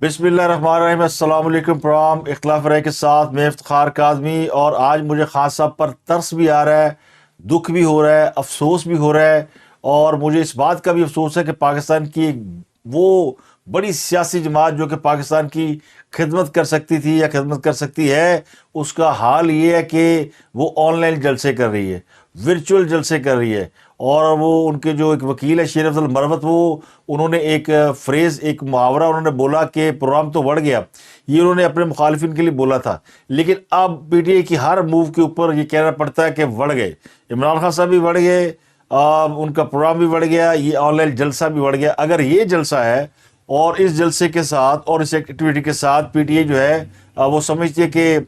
بسم اللہ الرحمن الرحیم۔ السلام علیکم۔ پروگرام اختلاف رائے کے ساتھ میں افتخار کاظمی، اور آج مجھے خان صاحب پر ترس بھی آ رہا ہے، دکھ بھی ہو رہا ہے، افسوس بھی ہو رہا ہے، اور مجھے اس بات کا بھی افسوس ہے کہ پاکستان کی ایک وہ بڑی سیاسی جماعت جو کہ پاکستان کی خدمت کر سکتی تھی یا خدمت کر سکتی ہے، اس کا حال یہ ہے کہ وہ آن لائن جلسے کر رہی ہے، ورچوئل جلسے کر رہی ہے۔ اور وہ ان کے جو ایک وکیل ہے شیر افضل مروت، انہوں نے ایک فریز، ایک محاورہ انہوں نے بولا کہ پروگرام تو بڑھ گیا، یہ انہوں نے اپنے مخالفین کے لیے بولا تھا، لیکن اب پی ٹی آئی کی ہر موو کے اوپر یہ کہنا پڑتا ہے کہ بڑھ گئے، عمران خان صاحب بھی بڑھ گئے، ان کا پروگرام بھی بڑھ گیا، یہ آن لائن جلسہ بھی بڑھ گیا۔ اگر یہ جلسہ ہے اور اس جلسے کے ساتھ اور اس ایکٹیویٹی کے ساتھ پی ٹی آئی جو ہے وہ سمجھتی ہے کہ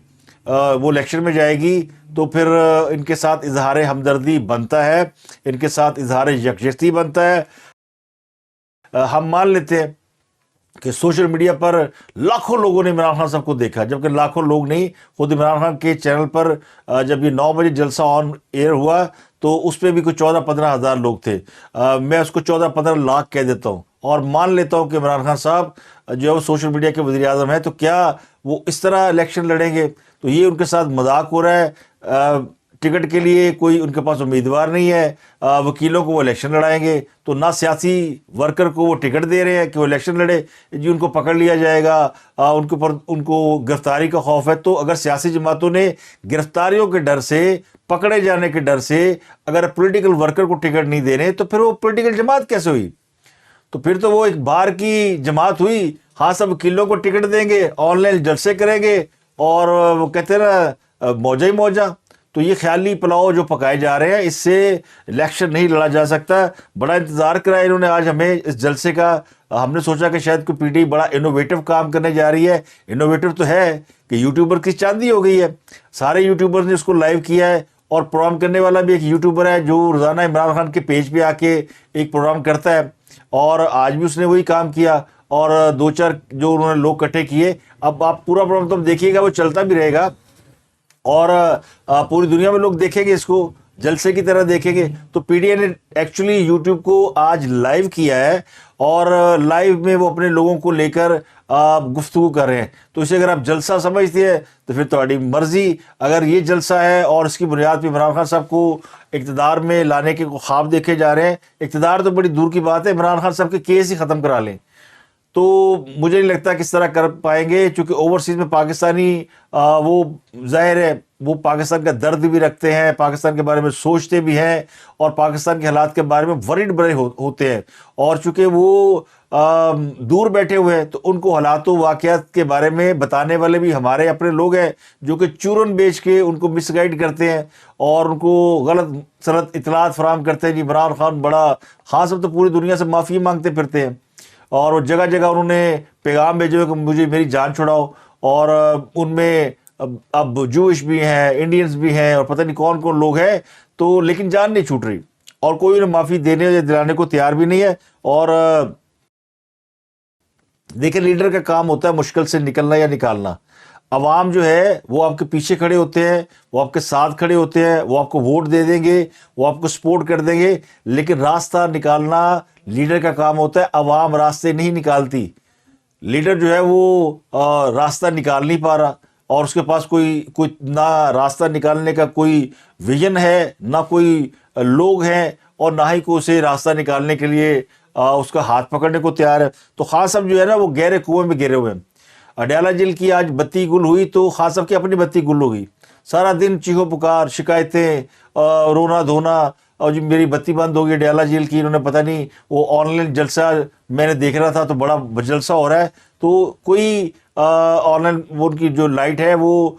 وہ الیکشن میں جائے گی، تو پھر ان کے ساتھ اظہار ہمدردی بنتا ہے، ان کے ساتھ اظہار یکجہتی بنتا ہے۔ ہم مان لیتے ہیں کہ سوشل میڈیا پر لاکھوں لوگوں نے عمران خان صاحب کو دیکھا، جبکہ لاکھوں لوگ نہیں، خود عمران خان کے چینل پر جب یہ 9 بجے جلسہ آن ایئر ہوا تو اس پہ بھی کوئی 14-15 ہزار لوگ تھے، میں اس کو 14-15 لاکھ کہہ دیتا ہوں، اور مان لیتا ہوں کہ عمران خان صاحب جو ہے وہ سوشل میڈیا کے وزیر اعظم ہیں، تو کیا وہ اس طرح الیکشن لڑیں گے؟ تو یہ ان کے ساتھ مذاق ہو رہا ہے۔ ٹکٹ کے لیے کوئی ان کے پاس امیدوار نہیں ہے، وکیلوں کو وہ الیکشن لڑائیں گے، تو نہ سیاسی ورکر کو وہ ٹکٹ دے رہے ہیں کہ وہ الیکشن لڑے، جی ان کو پکڑ لیا جائے گا، ان کے اوپر ان کو گرفتاری کا خوف ہے۔ تو اگر سیاسی جماعتوں نے گرفتاریوں کے ڈر سے، پکڑے جانے کے ڈر سے اگر پولیٹیکل ورکر کو ٹکٹ نہیں دے رہے، تو پھر وہ پولیٹیکل جماعت کیسے ہوئی؟ تو پھر تو وہ ایک بار کی جماعت ہوئی۔ ہاں، سب وکیلوں کو ٹکٹ دیں گے، آن لائن جلسے کریں گے، اور وہ کہتے ہیں نا موجہ ہی موجہ۔ تو یہ خیالی پلاؤ جو پکائے جا رہے ہیں، اس سے الیکشن نہیں لڑا جا سکتا۔ بڑا انتظار کرایا انہوں نے آج ہمیں اس جلسے کا، ہم نے سوچا کہ شاید کوئی پی ٹی بڑا انوویٹو کام کرنے جا رہی ہے۔ انوویٹو تو ہے کہ یوٹیوبر کی چاندی ہو گئی ہے، سارے یوٹیوبر نے اس کو لائیو کیا ہے، اور پروگرام کرنے والا بھی ایک یوٹیوبر ہے جو روزانہ عمران خان کے پیج پہ آ کے ایک پروگرام کرتا ہے، اور آج بھی اس نے وہی کام کیا، اور 2-4 جو انہوں نے لوگ اکٹھے کیے۔ اب آپ پورا پروگرام تو دیکھیے گا، وہ چلتا بھی رہے گا، اور پوری دنیا میں لوگ دیکھیں گے، اس کو جلسے کی طرح دیکھیں گے۔ تو پی ٹی آئی نے ایکچولی یوٹیوب کو آج لائیو کیا ہے، اور لائیو میں وہ اپنے لوگوں کو لے کر گفتگو کر رہے ہیں۔ تو اسے اگر آپ جلسہ سمجھتے ہیں تو پھر تمہاری مرضی۔ اگر یہ جلسہ ہے اور اس کی بنیاد پہ عمران خان صاحب کو اقتدار میں لانے کے خواب دیکھے جا رہے ہیں، اقتدار تو بڑی دور کی بات ہے، عمران خان صاحب کے کیس ہی ختم کرا لیں، تو مجھے نہیں لگتا کس طرح کر پائیں گے، چونکہ اوورسیز میں پاکستانی وہ ظاہر ہے وہ پاکستان کا درد بھی رکھتے ہیں، پاکستان کے بارے میں سوچتے بھی ہیں، اور پاکستان کے حالات کے بارے میں ورڈ بڑے ہوتے ہیں، اور چونکہ وہ دور بیٹھے ہوئے ہیں تو ان کو حالات و واقعات کے بارے میں بتانے والے بھی ہمارے اپنے لوگ ہیں، جو کہ چورن بیچ کے ان کو مس گائیڈ کرتے ہیں اور ان کو غلط سلط اطلاعات فراہم کرتے ہیں۔ جی عمران خان بڑا، خان صاحب تو پوری دنیا سے معافی مانگتے پھرتے ہیں، اور وہ جگہ جگہ انہوں نے پیغام بھیجے ہوئے کہ مجھے میری جان چھڑاؤ، اور ان میں اب جوش بھی ہیں، انڈینز بھی ہیں، اور پتہ نہیں کون کون لوگ ہیں، تو لیکن جان نہیں چھوٹ رہی، اور کوئی انہیں معافی دینے یا دلانے کو تیار بھی نہیں ہے۔ اور دیکھیں، لیڈر کا کام ہوتا ہے مشکل سے نکلنا یا نکالنا۔ عوام جو ہے وہ آپ کے پیچھے کھڑے ہوتے ہیں، وہ آپ کے ساتھ کھڑے ہوتے ہیں، وہ آپ کو ووٹ دے دیں گے، وہ آپ کو سپورٹ کر دیں گے، لیکن راستہ نکالنا لیڈر کا کام ہوتا ہے۔ عوام راستے نہیں نکالتی، لیڈر جو ہے وہ راستہ نکال نہیں پا رہا، اور اس کے پاس کوئی نہ راستہ نکالنے کا کوئی ویژن ہے، نہ کوئی لوگ ہیں، اور نہ ہی کوئی اسے راستہ نکالنے کے لیے اس کا ہاتھ پکڑنے کو تیار ہے۔ تو خان صاحب جو ہے نا وہ گہرے کنویں میں گرے ہوئے ہیں۔ اڈیالہ جیل کی آج بتی گل ہوئی تو خان صاحب کی اپنی بتی گل ہو گئی، سارا دن چیخو پکار، شکایتیں، رونا دھونا، اور جو میری بتی بند ہو گئی اڈیالہ جیل کی، انہوں نے پتہ نہیں، وہ آن لائن جلسہ میں نے دیکھ رہا تھا تو بڑا جلسہ ہو رہا ہے، تو کوئی آن لائن وہ ان کی جو لائٹ ہے وہ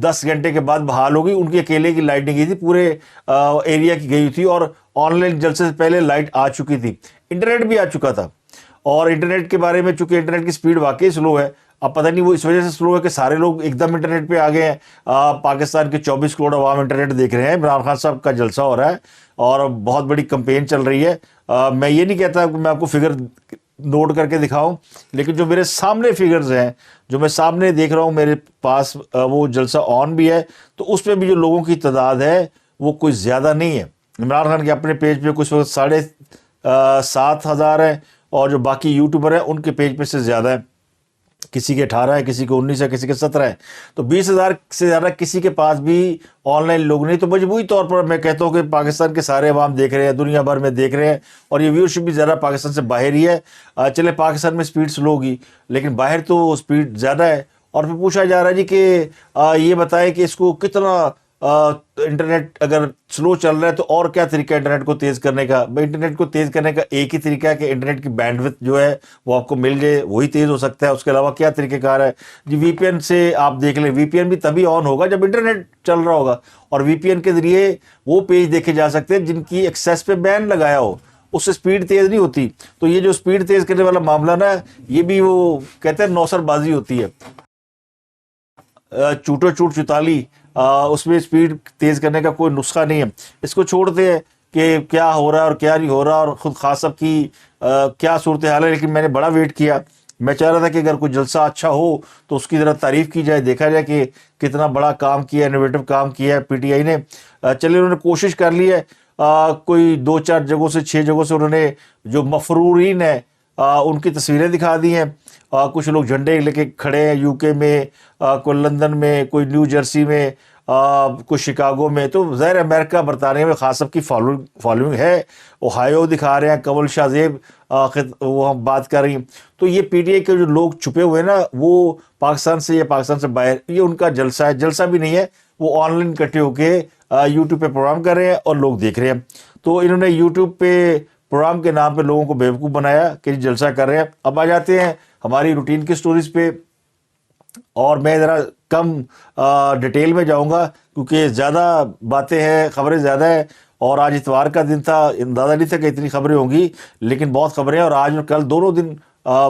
10 گھنٹے کے بعد بحال ہو گئی، ان کی اکیلے کی لائٹ نہیں گئی تھی، پورے ایریا کی گئی تھی، اور آن لائن جلسے سے پہلے لائٹ آ چکی تھی، انٹرنیٹ بھی آ چکا تھا۔ اور انٹرنیٹ کے بارے میں، چونکہ انٹرنیٹ کی سپیڈ واقعی سلو ہے، اب پتہ نہیں وہ اس وجہ سے سلو ہے کہ سارے لوگ ایک دم انٹرنیٹ پہ آ گئے ہیں، پاکستان کے 24 کروڑ عوام انٹرنیٹ دیکھ رہے ہیں، عمران خان صاحب کا جلسہ ہو رہا ہے، اور بہت بڑی کمپین چل رہی ہے۔ میں یہ نہیں کہتا کہ میں آپ کو فگر نوٹ کر کے دکھاؤں، لیکن جو میرے سامنے فگرز ہیں، جو میں سامنے دیکھ رہا ہوں، میرے پاس وہ جلسہ آن بھی ہے، تو اس میں بھی جو لوگوں کی تعداد ہے وہ کوئی زیادہ نہیں ہے۔ عمران خان کے اپنے پیج پہ کچھ وقت 7,500 ہیں، اور جو باقی یوٹیوبر ہیں ان کے پیج پہ سے زیادہ ہے۔ کسی کے 18 ہے، کسی کے 19 ہے، کسی کے 17 ہے، تو 20,000 سے زیادہ کسی کے پاس بھی آن لائن لوگ نہیں. تو مجموعی طور پر میں کہتا ہوں کہ پاکستان کے سارے عوام دیکھ رہے ہیں، دنیا بھر میں دیکھ رہے ہیں، اور یہ ویورشپ بھی زیادہ پاکستان سے باہر ہی ہے. چلے پاکستان میں سپیڈ سلو ہوگی لیکن باہر تو سپیڈ زیادہ ہے. اور پھر پوچھا جا رہا ہے جی کہ یہ بتائیں کہ اس کو کتنا انٹرنیٹ اگر سلو چل رہا ہے تو اور کیا طریقہ ہے انٹرنیٹ کو تیز کرنے کا. بھائی انٹرنیٹ کو تیز کرنے کا ایک ہی طریقہ ہے کہ انٹرنیٹ کی بینڈ وڈتھ جو ہے وہ آپ کو مل جائے، وہی تیز ہو سکتا ہے. اس کے علاوہ کیا طریقہ کار ہے جی؟ وی پی این سے آپ دیکھ لیں. وی پی این بھی تبھی آن ہوگا جب انٹرنیٹ چل رہا ہوگا، اور وی پی این کے ذریعے وہ پیج دیکھے جا سکتے ہیں جن کی ایکسیس پہ بین لگایا ہو، اس سے سپیڈ تیز نہیں ہوتی. تو یہ جو سپیڈ تیز کرنے والا معاملہ نا، یہ بھی وہ کہتے ہیں نوسر بازی ہوتی ہے، چوٹو چوٹ چتالی. اس میں سپیڈ تیز کرنے کا کوئی نسخہ نہیں ہے. اس کو چھوڑتے ہیں کہ کیا ہو رہا ہے اور کیا نہیں ہو رہا، اور خود خاص صاحب کی کیا صورتحال ہے. لیکن میں نے بڑا ویٹ کیا، میں چاہ رہا تھا کہ اگر کوئی جلسہ اچھا ہو تو اس کی ذرا تعریف کی جائے، دیکھا جائے کہ کتنا بڑا کام کیا ہے، انوویٹو کام کیا ہے پی ٹی آئی نے. چلیے انہوں نے کوشش کر لی ہے. کوئی 2-4 جگہوں سے 6 جگہوں سے انہوں نے جو مفرورین ہیں ان کی تصویریں دکھا دی ہیں. کچھ لوگ جھنڈے لے کے کھڑے ہیں یو کے میں، کوئی لندن میں، کوئی نیو جرسی میں، کوئی شکاگو میں. تو ظاہر امریکہ برطانیہ میں خاص سب کی فالوئنگ ہے. اوہایو دکھا رہے ہیں، کنول شاہ زیب وہ ہم بات کر رہی ہیں. تو یہ پی ٹی آئی کے جو لوگ چھپے ہوئے ہیں نا، وہ پاکستان سے یا پاکستان سے باہر، یہ ان کا جلسہ ہے. جلسہ بھی نہیں ہے، وہ آن لائن اکٹھے ہو کے یوٹیوب پہ پروگرام کر رہے ہیں اور لوگ دیکھ رہے ہیں. تو انہوں نے یوٹیوب پہ پروگرام کے نام پہ لوگوں کو بیوقوف بنایا کہ جلسہ کر رہے ہیں. اب آ جاتے ہیں ہماری روٹین کی سٹوریز پہ، اور میں ذرا کم ڈیٹیل میں جاؤں گا کیونکہ زیادہ باتیں ہیں، خبریں زیادہ ہیں. اور آج اتوار کا دن تھا، اندازہ نہیں تھا کہ اتنی خبریں ہوں گی، لیکن بہت خبریں ہیں. اور آج اور کل دونوں دن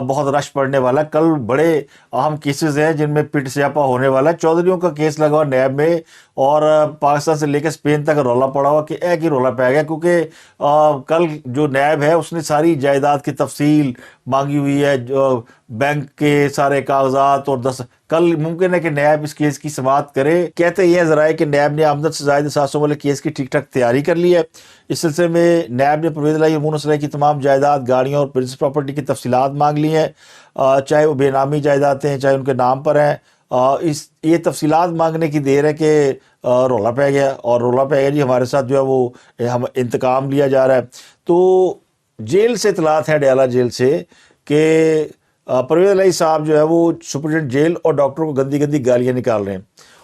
بہت رش پڑنے والا ہے. کل بڑے اہم کیسز ہیں جن میں پٹ سیاپا ہونے والا ہے. چودھریوں کا کیس لگا ہوا نیب میں، اور پاکستان سے لے کے اسپین تک رولا پڑا ہوا کہ ایک ہی رولا پہ گیا. کیونکہ کل جو نیب ہے اس نے ساری جائیداد کی تفصیل مانگی ہوئی ہے، جو بینک کے سارے کاغذات، اور کل ممکن ہے کہ نیب اس کیس کی سماعت کرے. کہتے یہ ذرائع کہ نیب نے آمدن سے زائد اثاثوں والے کیس کی ٹھیک ٹھاک تیاری کر لی ہے. اس سلسلے میں نیب نے پرویز الہی اور مونس الہی کی تمام جائیداد، گاڑیوں اور پرنسپل پراپرٹی کی تفصیلات مانگ لی ہیں، چاہے وہ بے نامی جائیدادیں ہیں چاہے ان کے نام پر ہیں. یہ تفصیلات مانگنے کی دیر ہے کہ رولا پہ گیا، اور رولا پہ گیا جی ہمارے ساتھ جو ہے وہ انتقام لیا جا رہا ہے. تو جیل سے اطلاعات ہے، ڈیالہ جیل سے، کہ پرویز الہی صاحب جو ہے وہ سپرنٹینڈنٹ جیل اور ڈاکٹر کو گندی گندی گالیاں نکال رہے ہیں.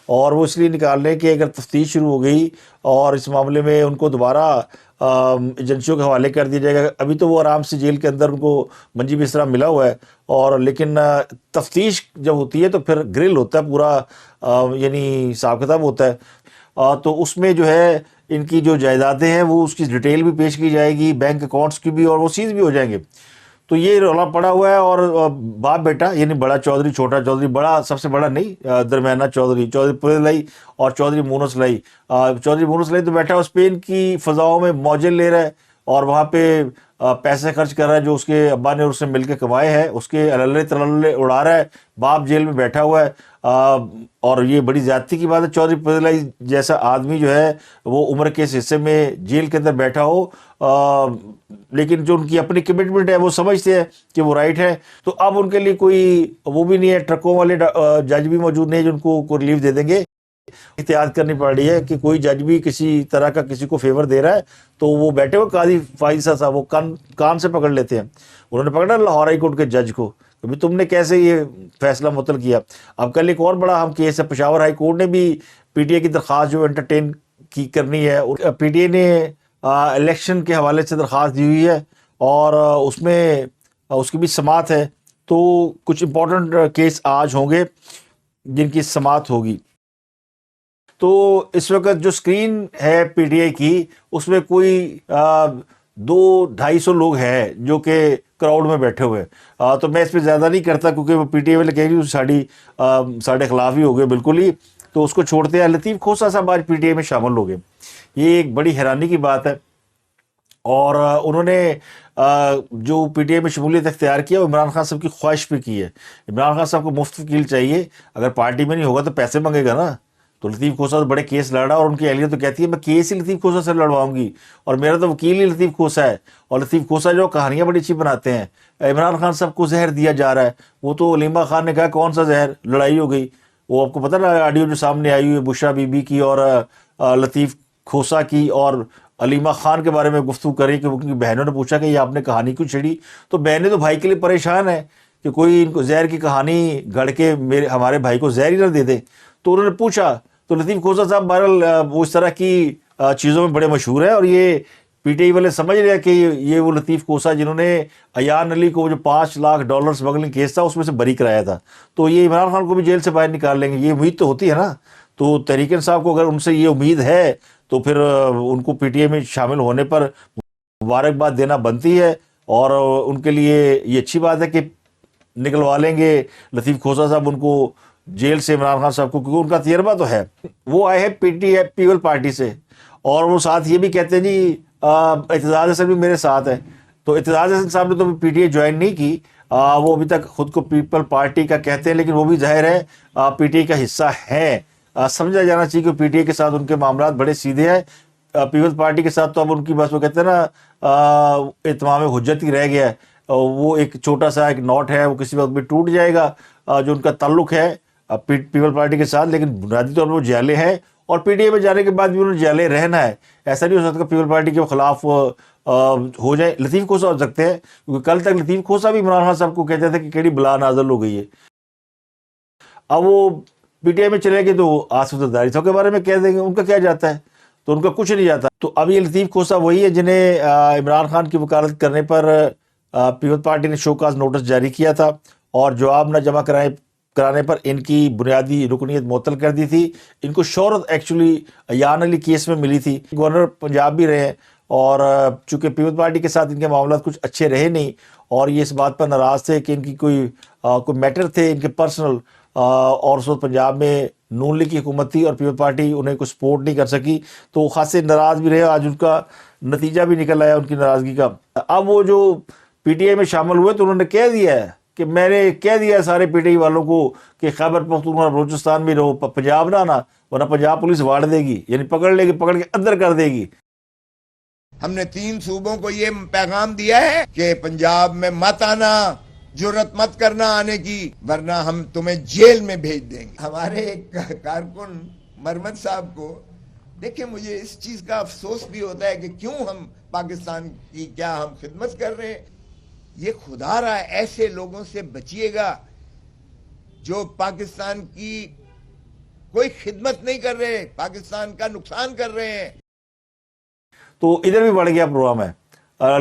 اور وہ اس لیے نکال رہے ہیں کہ اگر تفتیش شروع ہو گئی اور اس معاملے میں ان کو دوبارہ ایجنسیوں کے حوالے کر دیا جائے گا. ابھی تو وہ آرام سے جیل کے اندر ان کو منجی بسترا ملا ہوا ہے، اور لیکن تفتیش جب ہوتی ہے تو پھر گرل ہوتا ہے پورا، یعنی حساب کتاب ہوتا ہے. تو اس میں جو ہے ان کی جو جائیدادیں ہیں وہ اس کی ڈیٹیل بھی پیش کی جائے گی، بینک اکاؤنٹس کی بھی، اور وہ سیز بھی ہو جائیں گے. تو یہ رولا پڑا ہوا ہے. اور باپ بیٹا یعنی بڑا چودھری، چھوٹا چودھری، بڑا سب سے بڑا نہیں، درمیانہ چودھری پرویز الہی اور چودھری مونس الہی. چودھری مونس الہی تو بیٹھا اسپین کی فضاؤں میں موجیں لے رہا ہے، اور وہاں پہ پیسے خرچ کر رہا ہے جو اس کے ابا نے اس سے مل کے کمائے ہیں، اس کے اللے تللے اڑا رہا ہے. باپ جیل میں بیٹھا ہوا ہے، اور یہ بڑی زیادتی کی بات ہے. چودھری پرویز الہی جیسا آدمی جو ہے وہ عمر کے اس حصے میں جیل کے اندر بیٹھا ہو، لیکن جو ان کی اپنی کمٹمنٹ ہے وہ سمجھتے ہیں کہ وہ رائٹ ہے. تو اب ان کے لیے کوئی وہ بھی نہیں ہے، ٹرکوں والے جج بھی موجود نہیں جو ان کو کوئی ریلیف دے دیں گے. احتیاط کرنی پڑ رہی ہے کہ کوئی جج بھی کسی طرح کا کسی کو فیور دے رہا ہے تو وہ بیٹھے ہوئے قاضی فائز صاحب وہ کان سے پکڑ لیتے ہیں. انہوں نے پکڑا لاہور ہائی کورٹ کے جج کو کہ تم نے کیسے یہ فیصلہ معطل کیا. اب کل ایک اور بڑا اہم کیس ہے، پشاور ہائی کورٹ نے بھی پی ٹی آئی کی درخواست جو انٹرٹین کی کرنی ہے. پی ٹی آئی نے الیکشن کے حوالے سے درخواست دی ہوئی ہے، اور اس میں اس کی بھی سماعت ہے. تو کچھ امپورٹنٹ کیس آج ہوں گے جن کی سماعت ہوگی. تو اس وقت جو سکرین ہے پی ٹی آئی کی، اس میں کوئی 200-250 لوگ ہیں جو کہ کراؤڈ میں بیٹھے ہوئے. تو میں اس پہ زیادہ نہیں کرتا کیونکہ وہ پی ٹی آئی والے کہیں گے ساڑھے خلاف ہی ہو گئے بالکل ہی. تو اس کو چھوڑتے ہیں. لطیف کھوسہ صاحب آج پی ٹی آئی میں شامل ہو گئے، یہ ایک بڑی حیرانی کی بات ہے. اور انہوں نے جو پی ٹی آئی میں شمولیت اختیار کیا وہ عمران خان صاحب کی خواہش پہ کی ہے. عمران خان صاحب کو مفت وکیل چاہیے، اگر پارٹی میں نہیں ہوگا تو پیسے مانگے گا نا. تو لطیف کھوسہ تو بڑے کیس لڑ رہا ہے اور ان کی اہلیہ تو کہتی ہے میں کیس ہی لطیف کھوسہ سے لڑواؤں گی اور میرا تو وکیل ہی لطیف کھوسہ ہے. اور لطیف کھوسہ جو کہانیاں بڑی اچھی بناتے ہیں. عمران خان صاحب کو زہر دیا جا رہا ہے. وہ تو علیمہ خان نے کہا کون سا زہر, لڑائی ہو گئی. وہ آپ کو پتہ نا آڈیو جو سامنے آئی ہوئی ہے بشرا بی بی کی اور لطیف کھوسہ کی اور علیمہ خان کے بارے میں گفتگو کری کہ ان کی بہنوں نے پوچھا کہ یہ آپ نے کہانی کیوں چھڑی. تو بہنیں تو بھائی کے لیے پریشان ہیں کہ کوئی ان کو زہر کی کہانی گھڑ کے ہمارے بھائی کو زہر ہی نہ دے دے. تو انہوں نے پوچھا. تو لطیف کھوسہ صاحب بہرحال وہ اس طرح کی چیزوں میں بڑے مشہور ہیں اور یہ پی ٹی آئی والے سمجھ رہے ہیں کہ یہ وہ لطیف کھوسہ جنہوں نے ایان علی کو جو $5 لاکھ اسمگلنگ کیس تھا اس میں سے بری کرایا تھا, تو یہ عمران خان کو بھی جیل سے باہر نکال لیں گے, یہ امید تو ہوتی ہے نا. تو تحریک انصاف کو اگر ان سے یہ امید ہے تو پھر ان کو پی ٹی آئی میں شامل ہونے پر مبارکباد دینا بنتی ہے اور ان کے لیے یہ اچھی بات ہے کہ نکلوا لیں گے لطیف کھوسہ صاحب ان کو جیل سے عمران خان صاحب کو, کیونکہ ان کا تجربہ تو ہے. وہ آئے ہیں P T I people party سے اور وہ ساتھ یہ بھی کہتے ہیں جی اعتزاز حسن بھی میرے ساتھ ہے. تو اعتزاز حسن صاحب نے تو پی ٹی آئی جوائن نہیں کی, وہ ابھی تک خود کو پیپل پارٹی کا کہتے ہیں لیکن وہ بھی ظاہر ہے پی ٹی آئی کا حصہ ہیں. سمجھا جانا چاہیے کہ پی ٹی آئی کے ساتھ ان کے معاملات بڑے سیدھے ہیں. پیپلز پارٹی کے ساتھ تو اب ان کی بس وہ کہتے ہیں نا اتمام حجت ہی رہ گیا ہے. وہ ایک چھوٹا سا ایک نوٹ ہے, وہ کسی وقت بھی ٹوٹ جائے گا جو ان کا تعلق ہے پیپل پارٹی کے ساتھ, لیکن بنیادی طور پر وہ جیلے ہیں اور پی ٹی آئی میں جانے کے بعد بھی انہوں نے جیلے رہنا ہے. ایسا نہیں ہو سکتا پیپل پارٹی کے خلاف ہو جائے. لطیف کھوسہ ہو سکتے ہیں کیونکہ کل تک لطیف کھوسہ بھی عمران خان صاحب کو کہتے تھے کہ کیڑی بلا نازل ہو گئی ہے. اب وہ پی ٹی آئی میں چلے گئے تو آصف زرداری صاحب کے بارے میں کہہ دیں گے, ان کا کیا جاتا ہے, تو ان کا کچھ نہیں جاتا. تو اب یہ لطیف کھوسہ وہی ہے جنہیں عمران خان کی وکالت کرنے پر پیپل پارٹی نے شو کاز نوٹس جاری کیا تھا اور جواب نہ جمع کرانے پر ان کی بنیادی رکنیت معطل کر دی تھی. ان کو شہرت ایکچولی ایان علی کیس میں ملی تھی. گورنر پنجاب بھی رہے اور چونکہ پیپل پارٹی کے ساتھ ان کے معاملات کچھ اچھے رہے نہیں اور یہ اس بات پر ناراض تھے کہ ان کی کوئی میٹر تھے ان کے پرسنل, اور اس وقت پنجاب میں نون لیگ کی حکومت تھی اور پیپل پارٹی انہیں کوئی سپورٹ نہیں کر سکی, تو خاصے ناراض بھی رہے. آج ان کا نتیجہ بھی نکل آیا ان کی ناراضگی کا. اب وہ جو پی ٹی آئی میں شامل ہوئے تو انہوں نے کہہ دیا ہے کہ میں نے کہہ دیا ہے سارے پی ٹی آئی والوں کو کہ خیبر پختونخوا بلوچستان میں رہو, پنجاب نہ آنا ورنہ پنجاب پولیس واڑ دے گی, یعنی پکڑ لے گی, پکڑ کے اندر کر دے گی. ہم نے 3 صوبوں کو یہ پیغام دیا ہے کہ پنجاب میں مت آنا, جرت مت کرنا آنے کی, ورنہ ہم تمہیں جیل میں بھیج دیں گے. ہمارے ایک کارکن مرمت صاحب کو دیکھیں, مجھے اس چیز کا افسوس بھی ہوتا ہے کہ کیوں ہم پاکستان کی کیا ہم خدمت کر رہے ہیں. یہ خدا رہا ایسے لوگوں سے بچیے گا جو پاکستان کی کوئی خدمت نہیں کر رہے, پاکستان کا نقصان کر رہے ہیں. تو ادھر بھی بڑھ گیا پروگرام ہے.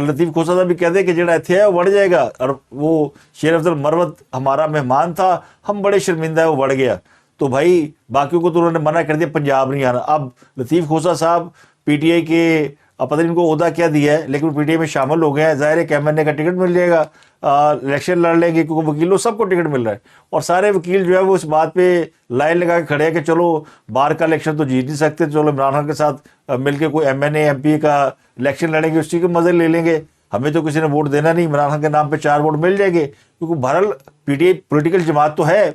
لطیف کھوسہ صاحب بھی کہتے ہیں کہ جڑا اتنے ہے وہ بڑھ جائے گا, اور وہ شیر افضل مروت ہمارا مہمان تھا, ہم بڑے شرمندہ ہے وہ بڑھ گیا. تو بھائی باقیوں کو تو انہوں نے منع کر دیا پنجاب نہیں آنا. اب لطیف کھوسہ صاحب پی ٹی آئی کے پتہ نہیں ان کو عہدہ کیا دیا ہے لیکن پی ٹی آئی میں شامل ہو گئے ہیں. ظاہر ہے کہ ایم این اے کا ٹکٹ مل جائے گا, الیکشن لڑ لیں گے کیونکہ وکیلوں سب کو ٹکٹ مل رہا ہے اور سارے وکیل جو ہے وہ اس بات پہ لائن لگا کے کھڑے ہیں کہ چلو بار کا الیکشن تو جیت نہیں سکتے, چلو عمران خان کے ساتھ مل کے کوئی M N A M P کا الیکشن لڑیں گے, اس چیز کے مزے لے لیں گے. ہمیں تو کسی نے ووٹ دینا نہیں, عمران خان کے نام پہ 4 ووٹ مل جائیں گے کیونکہ بہرحال پی ٹی آئی پولیٹیکل جماعت تو ہے,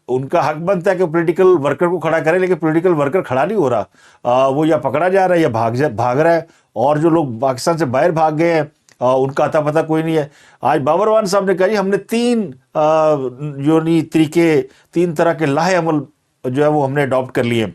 ان کا حق بنتا ہے کہ پولیٹیکل ورکر کو کھڑا کرے, لیکن پولیٹیکل ورکر کھڑا نہیں ہو رہا, وہ یا پکڑا جا رہا ہے یا بھاگ رہا ہے. اور جو لوگ پاکستان سے باہر بھاگ گئے ہیں ان کا اتا پتہ کوئی نہیں ہے. آج بابر وان صاحب نے کہا جی ہم نے 3 طریقے 3 طرح کے لاہ عمل جو ہے وہ ہم نے اڈاپٹ کر لیے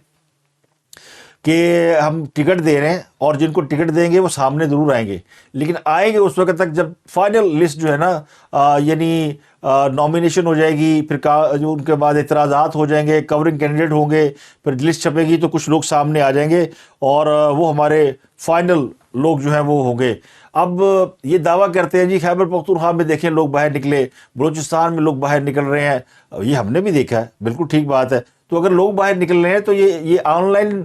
کہ ہم ٹکٹ دے رہے ہیں اور جن کو ٹکٹ دیں گے وہ سامنے ضرور آئیں گے, لیکن آئیں گے اس وقت تک جب فائنل لسٹ جو ہے نا یعنی نامینیشن ہو جائے گی, پھر جو ان کے بعد اعتراضات ہو جائیں گے, کورنگ کینڈیڈیٹ ہوں گے, پھر لسٹ چھپے گی تو کچھ لوگ سامنے آ جائیں گے اور وہ ہمارے فائنل لوگ جو ہیں وہ ہوں گے. اب یہ دعویٰ کرتے ہیں جی خیبر پختونخوا میں دیکھیں لوگ باہر نکلے, بلوچستان میں لوگ باہر نکل رہے ہیں, یہ ہم نے بھی دیکھا ہے, بالکل ٹھیک بات ہے. تو اگر لوگ باہر نکل رہے ہیں تو یہ آن لائن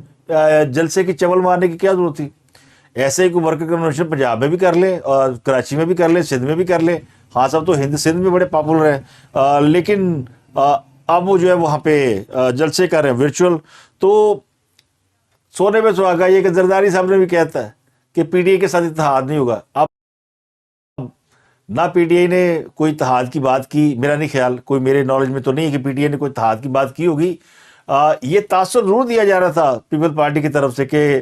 جلسے کی چول مارنے کی کیا ضرورت تھی؟ ایسے ہی کوئی ورکر کنونشن پنجاب میں بھی کر لیں اور کراچی میں بھی کر لیں, سندھ میں بھی کر لیں. ہاں صاحب تو ہند سندھ میں بڑے پاپولر ہیں, لیکن اب وہ جو ہے وہاں پہ جلسے کر رہے ہیں ورچوئل. تو سونے پہ سہاگا یہ کہ زرداری صاحب نے بھی کہتا ہے کہ پی ٹی آئی کے ساتھ اتحاد نہیں ہوگا. اب نہ پی ٹی آئی نے کوئی اتحاد کی بات کی, میرا نہیں خیال, کوئی میرے نالج میں تو نہیں ہے کہ پی ٹی آئی نے کوئی اتحاد کی بات کی ہوگی. یہ تاثر ضرور دیا جا رہا تھا پیپل پارٹی کی طرف سے کہ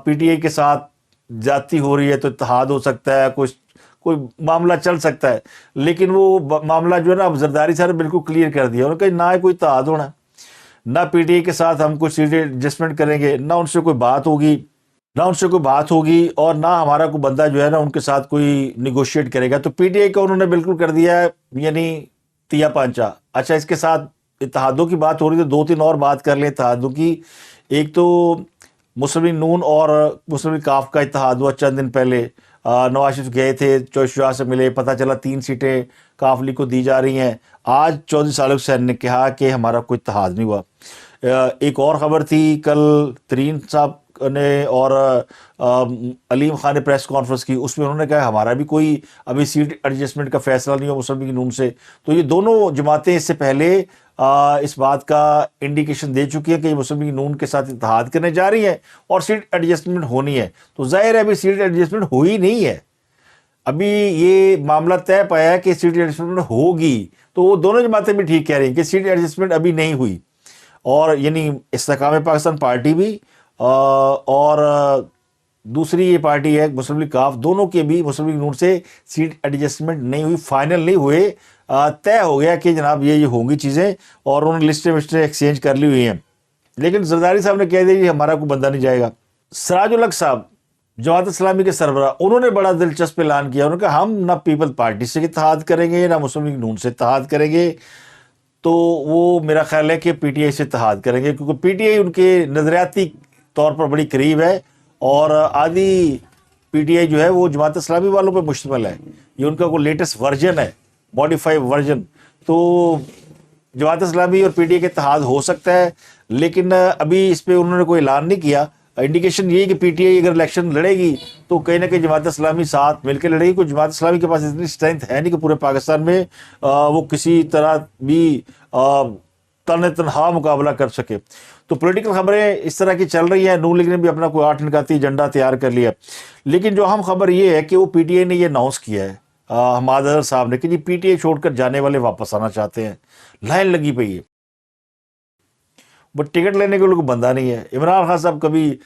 پی ٹی آئی کے ساتھ زیادتی ہو رہی ہے تو اتحاد ہو سکتا ہے، کوئی معاملہ چل سکتا ہے، لیکن وہ معاملہ جو ہے نا اب زرداری صاحب نے بالکل کلیئر کر دیا، انہوں نے کہا نہ کوئی اتحاد ہونا، نہ پی ٹی آئی کے ساتھ ہم کوئی سیٹ ایڈجسٹمنٹ کریں گے، نہ ان سے کوئی بات ہوگی اور نہ ہمارا کوئی بندہ جو ہے نا ان کے ساتھ کوئی نیگوشیٹ کرے گا۔ تو پی ٹی آئی کا انہوں نے بالکل کر دیا ہے، یعنی تیا پانچا۔ اچھا، اس کے ساتھ اتحادوں کی بات ہو رہی ہے تو 2-3 اور بات کر لیں اتحادوں کی۔ ایک تو مسلم لیگ نون اور مسلم لیگ کاف کا اتحاد ہوا چند دن پہلے، نواز شریف گئے تھے، چوہدری شاہ سے ملے، پتہ چلا 3 سیٹیں کاف لیگ کو دی جا رہی ہیں۔ آج چودھری صالح حسین نے کہا کہ ہمارا کوئی اتحاد نہیں ہوا۔ ایک اور خبر تھی کل ترین صاحب نے اور علیم خان نے پریس کانفرنس کی، اس میں انہوں نے کہا ہمارا بھی کوئی ابھی سیٹ ایڈجسٹمنٹ کا فیصلہ نہیں ہوا مسلم لیگ نون سے۔ تو یہ دونوں جماعتیں اس سے پہلے اس بات کا انڈیکیشن دے چکی ہیں کہ یہ مسلم لیگ نون کے ساتھ اتحاد کرنے جا رہی ہیں اور سیٹ ایڈجسٹمنٹ ہونی ہے۔ تو ظاہر ہے ابھی سیٹ ایڈجسٹمنٹ ہوئی نہیں ہے، ابھی یہ معاملہ طے پایا ہے کہ سیٹ ایڈجسٹمنٹ ہوگی، تو وہ دونوں جماعتیں بھی ٹھیک کہہ رہی ہیں کہ سیٹ ایڈجسٹمنٹ ابھی نہیں ہوئی۔ اور یعنی استحکام پاکستان پارٹی بھی اور دوسری یہ پارٹی ہے مسلم لیگ کاف، دونوں کے بھی مسلم لیگ نون سے سیٹ ایڈجسٹمنٹ نہیں ہوئی، فائنل نہیں ہوئے، طے ہو گیا کہ جناب یہ ہوں گی چیزیں، اور انہوں نے لسٹیں ایکسچینج کر لی ہوئی ہیں۔ لیکن زرداری صاحب نے کہہ دیا کہ ہمارا کوئی بندہ نہیں جائے گا۔ سراج الحق صاحب جماعت اسلامی کے سربراہ، انہوں نے بڑا دلچسپ اعلان کیا، انہوں نے کہا ہم نہ پیپل پارٹی سے اتحاد کریں گے نہ مسلم لیگ نون سے اتحاد کریں گے، تو وہ میرا خیال ہے کہ پی ٹی آئی سے اتحاد کریں گے، کیونکہ پی ٹی آئی ان کے نظریاتی طور پر بڑی قریب ہے، اور آدھی پی ٹی آئی جو ہے وہ جماعت اسلامی والوں پہ مشتمل ہے، یہ ان کا کوئی لیٹسٹ ورژن ہے، ماڈیفائی ورژن۔ تو جماعت اسلامی اور پی ٹی آئی کے اتحاد ہو سکتا ہے، لیکن ابھی اس پہ انہوں نے کوئی اعلان نہیں کیا۔ انڈیکیشن یہ ہے کہ پی ٹی آئی اگر الیکشن لڑے گی تو کہیں نہ کہیں جماعت اسلامی ساتھ مل کے لڑے گی، کوئی جماعت اسلامی کے پاس اتنی اسٹرینتھ ہے نہیں کہ پورے پاکستان میں وہ کسی طرح بھی تنہا مقابلہ کر سکے۔ تو پولیٹیکل خبریں اس طرح کی چل رہی ہیں، نون لیگ نے بھی اپنا کوئی 8 نکاتی ایجنڈا تیار کر لیا، لیکن جو اہم خبر یہ ہے کہ وہ پی ٹی آئی نے یہ اناؤنس کیا ہے، حماد اظہر صاحب نے، کہ جی پی ٹی آئی چھوڑ کر جانے والے واپس آنا چاہتے ہیں، لائن لگی پئی ہے، بٹ ٹکٹ لینے کے لوگ بندہ نہیں ہے۔ عمران خان صاحب کبھی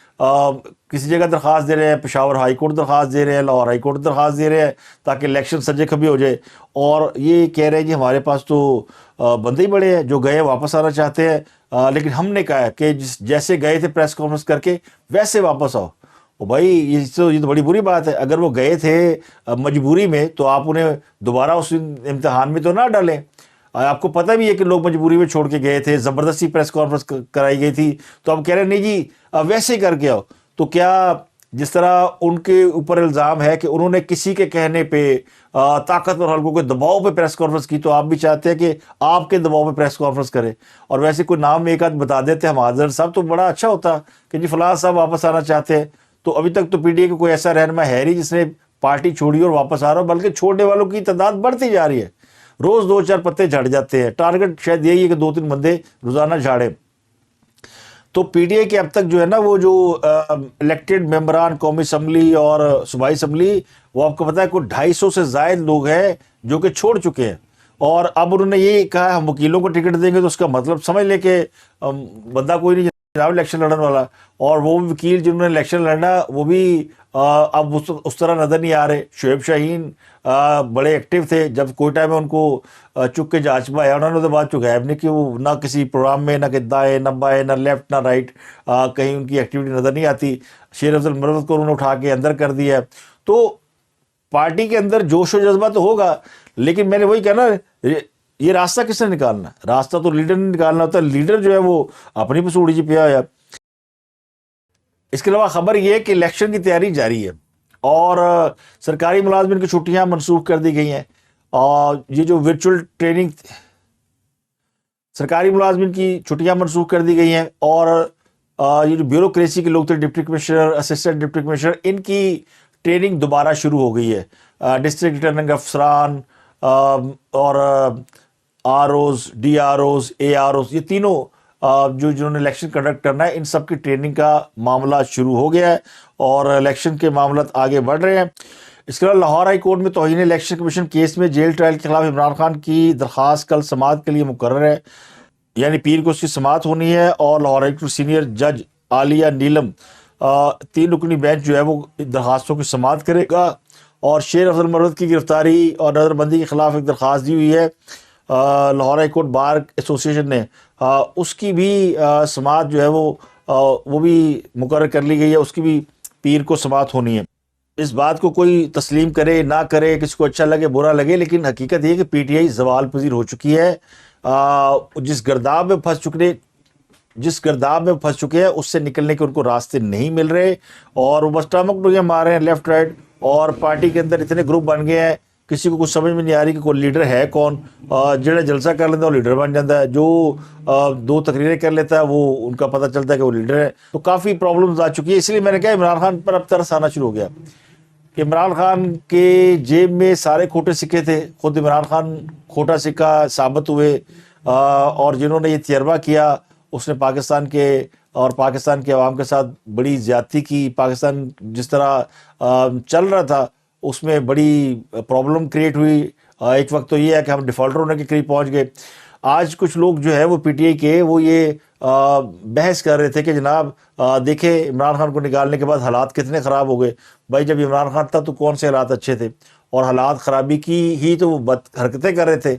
کسی جگہ درخواست دے رہے ہیں، پشاور ہائی کورٹ درخواست دے رہے ہیں، لاہور ہائی کورٹ درخواست دے رہے ہیں تاکہ الیکشن سجے کبھی ہو جائے، اور یہ کہہ رہے ہیں کہ ہمارے پاس تو بندے ہی بڑے ہیں جو گئے واپس آنا چاہتے ہیں، لیکن ہم نے کہا ہے کہ جیسے گئے تھے پریس کانفرنس کر کے ویسے واپس آؤ۔ بھائی یہ تو بڑی بری بات ہے، اگر وہ گئے تھے مجبوری میں تو آپ انہیں دوبارہ اس امتحان میں تو نہ ڈالیں۔ آپ کو پتہ بھی ہے کہ لوگ مجبوری میں چھوڑ کے گئے تھے، زبردستی پریس کانفرنس کرائی گئی تھی، تو اب کہہ رہے ہیں نہیں جی ویسے ہی کر کے آؤ۔ تو کیا جس طرح ان کے اوپر الزام ہے کہ انہوں نے کسی کے کہنے پہ طاقتور حلقوں کے دباؤ پہ پریس کانفرنس کی، تو آپ بھی چاہتے ہیں کہ آپ کے دباؤ پہ پریس کانفرنس کرے؟ اور ویسے کوئی نام ایک آدھ بتا دیتے ہم حاضر صاحب تو بڑا اچھا ہوتا کہ جی فلاں صاحب واپس آنا چاہتے ہیں۔ تو ابھی تک تو پی ٹی آئی کا کوئی ایسا رہنما ہے نہیں جس نے پارٹی چھوڑی اور واپس آ رہا ہو، بلکہ چھوڑنے والوں کی تعداد بڑھتی جا رہی ہے، روز 2-4 پتے جھڑ جاتے ہیں۔ ٹارگٹ شاید یہی ہے کہ 2-3 بندے روزانہ جھاڑے۔ تو پی ٹی آئی کے اب تک جو ہے نا وہ جو الیکٹڈ ممبران قومی اسمبلی اور صوبائی اسمبلی، وہ آپ کو پتہ ہے کوئی 250 سے زائد لوگ ہیں جو کہ چھوڑ چکے ہیں، اور اب انہوں نے یہ کہا ہم وکیلوں کو ٹکٹ دیں گے، تو اس کا مطلب سمجھ لے کہ بندہ کوئی نہیں جناب الیکشن لڑنے والا، اور وہ وکیل جنہوں نے الیکشن لڑنا وہ بھی اب اس طرح نظر نہیں آ رہے۔ شعیب شاہین بڑے ایکٹیو تھے، جب کوئٹہ میں ان کو چک کے جانچ میں آیا انہوں نے اس بعد چکایا نہیں کہ وہ نہ کسی پروگرام میں، نہ کہ دائیں نہ بائیں نہ لیفٹ نہ رائٹ، کہیں ان کی ایکٹیویٹی نظر نہیں آتی۔ شیر افضل مروت کو انہوں نے اٹھا کے اندر کر دیا ہے۔ تو پارٹی کے اندر جوش و جذبہ تو ہوگا، لیکن میں نے وہی کہا نا، یہ راستہ کس نے نکالنا؟ راستہ تو لیڈر نے نکالنا ہوتا ہے، لیڈر جو ہے وہ اپنی پسوڑی جی پیا ہے۔ اس کے علاوہ خبر یہ ہے کہ الیکشن کی تیاری جاری ہے، اور سرکاری ملازمین کی چھٹیاں منسوخ کر دی گئی ہیں، اور یہ جو ورچوئل ٹریننگ، سرکاری ملازمین کی چھٹیاں منسوخ کر دی گئی ہیں، اور یہ جو بیوروکریسی کے لوگ تھے، deputy commissioner, assistant deputy commissioner, ان کی ٹریننگ دوبارہ شروع ہو گئی ہے۔ ڈسٹرکٹ ریٹرننگ افسران اور R Os, D R Os, A R Os, یہ تینوں جنہوں نے الیکشن کنڈکٹ کرنا ہے، ان سب کی ٹریننگ کا معاملہ شروع ہو گیا ہے، اور الیکشن کے معاملات آگے بڑھ رہے ہیں۔ اس کے علاوہ لاہور ہائی کورٹ میں توہین الیکشن کمیشن کیس میں جیل ٹرائل کے خلاف عمران خان کی درخواست کل سماعت کے لیے مقرر ہے۔ یعنی پیر کو اس کی سماعت ہونی ہے اور لاہور ہائی کورٹ سینئر جج عالیہ نیلم 3 رکنی بینچ جو ہے وہ درخواستوں کی سماعت کرے گا. اور شیر افضل مرود کی گرفتاری اور نظر بندی کے خلاف ایک درخواست دی ہوئی ہے لاہور ہائی کورٹ بار ایسوسی ایشن نے, اس کی بھی سماعت جو ہے وہ بھی مقرر کر لی گئی ہے, اس کی بھی پیر کو سماعت ہونی ہے. اس بات کو کوئی تسلیم کرے نہ کرے, کسی کو اچھا لگے برا لگے, لیکن حقیقت یہ کہ پی ٹی آئی زوال پذیر ہو چکی ہے. جس گرداب میں پھنس چکے ہیں اس سے نکلنے کے ان کو راستے نہیں مل رہے, اور وہ بس ٹامک ڈویاں مار رہے ہیں لیفٹ رائٹ, اور پارٹی کے اندر اتنے گروپ بن گئے ہیں کسی کو کچھ سمجھ میں نہیں آ رہی کہ کوئی لیڈر ہے کون. جڑے جلسہ کر لیتا ہے وہ لیڈر بن جاتا ہے, جو 2 تقریریں کر لیتا ہے وہ ان کا پتہ چلتا ہے کہ وہ لیڈر ہے. تو کافی پرابلمز آ چکی ہے, اس لیے میں نے کہا عمران خان پر اب ترس آنا شروع ہو گیا کہ عمران خان کے جیب میں سارے کھوٹے سکے تھے, خود عمران خان کھوٹا سکہ ثابت ہوئے, اور جنہوں نے یہ تجربہ کیا اس نے پاکستان کے عوام کے ساتھ بڑی زیادتی کی. پاکستان جس طرح چل رہا تھا اس میں بڑی پرابلم کریٹ ہوئی. ایک وقت تو یہ ہے کہ ہم ڈیفالٹر ہونے کے قریب پہنچ گئے. آج کچھ لوگ جو ہے وہ پی ٹی آئی کے وہ یہ بحث کر رہے تھے کہ جناب دیکھیں عمران خان کو نکالنے کے بعد حالات کتنے خراب ہو گئے. بھائی جب عمران خان تھا تو کون سے حالات اچھے تھے, اور حالات خرابی کی ہی تو وہ بد حرکتیں کر رہے تھے.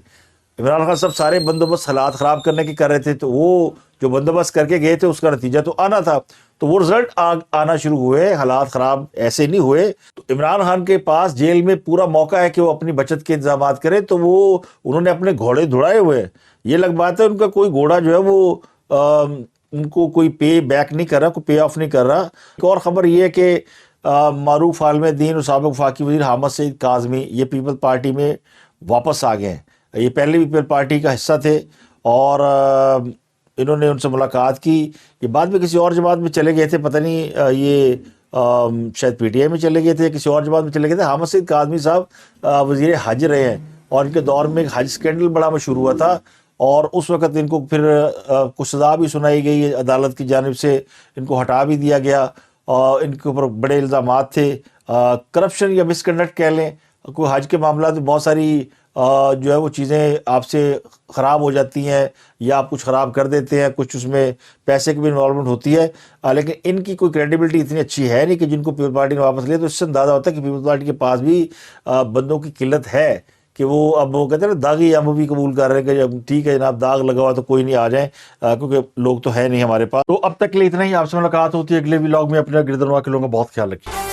عمران خان سارے بندوبست حالات خراب کرنے کے کر رہے تھے, تو وہ جو بندوبست کر کے گئے تھے اس کا نتیجہ تو آنا تھا, تو وہ رزلٹ آنا شروع ہوئے. حالات خراب ایسے نہیں ہوئے. تو عمران خان کے پاس جیل میں پورا موقع ہے کہ وہ اپنی بچت کے انتظامات کرے, تو وہ انہوں نے اپنے گھوڑے دھڑائے ہوئے ہیں. یہ لگ بات ہے ان کا کوئی گھوڑا جو ہے وہ ان کو کوئی پے بیک نہیں کر رہا, کوئی پے آف نہیں کر رہا. ایک اور خبر یہ ہے کہ معروف عالم دین اور سابق وفاقی وزیر حامد سعید کاظمی یہ پیپل پارٹی میں واپس آ گئے ہیں. یہ پہلے پیپل پارٹی کا حصہ تھے اور انہوں نے ان سے ملاقات کی. یہ بعد میں کسی اور جماعت میں چلے گئے تھے, پتہ نہیں یہ شاید پی ٹی آئی میں چلے گئے تھے, کسی اور جماعت میں چلے گئے تھے. حامد سعید کاظمی صاحب وزیر حج رہے ہیں, اور ان کے دور میں ایک حج سکینڈل بڑا مشہور ہوا تھا, اور اس وقت ان کو پھر کچھ سزا بھی سنائی گئی عدالت کی جانب سے, ان کو ہٹا بھی دیا گیا, اور ان کے اوپر بڑے الزامات تھے, کرپشن یا مس کنڈکٹ کہہ لیں. کوئی حج کے معاملات میں بہت ساری جو ہے وہ چیزیں آپ سے خراب ہو جاتی ہیں, یا آپ کچھ خراب کر دیتے ہیں, کچھ اس میں پیسے کی بھی انوالومنٹ ہوتی ہے, لیکن ان کی کوئی کریڈیبلٹی اتنی اچھی ہے نہیں کہ جن کو پیپل پارٹی نے واپس لیا. تو اس سے اندازہ ہوتا ہے کہ پیپل پارٹی کے پاس بھی بندوں کی قلت ہے کہ اب وہ کہتے ہیں نا داغی ہم بھی قبول کر رہے ہیں کہ جب ٹھیک ہے جناب داغ لگا ہوا تو کوئی نہیں آ جائیں, کیونکہ لوگ تو ہے نہیں ہمارے پاس. تو اب تک کے لیے اتنا ہی. آپ سے ملاقات ہوتی ہے اگلے ولاگ میں. اپنے گردنوا کے لوگوں کا بہت خیال رکھیے.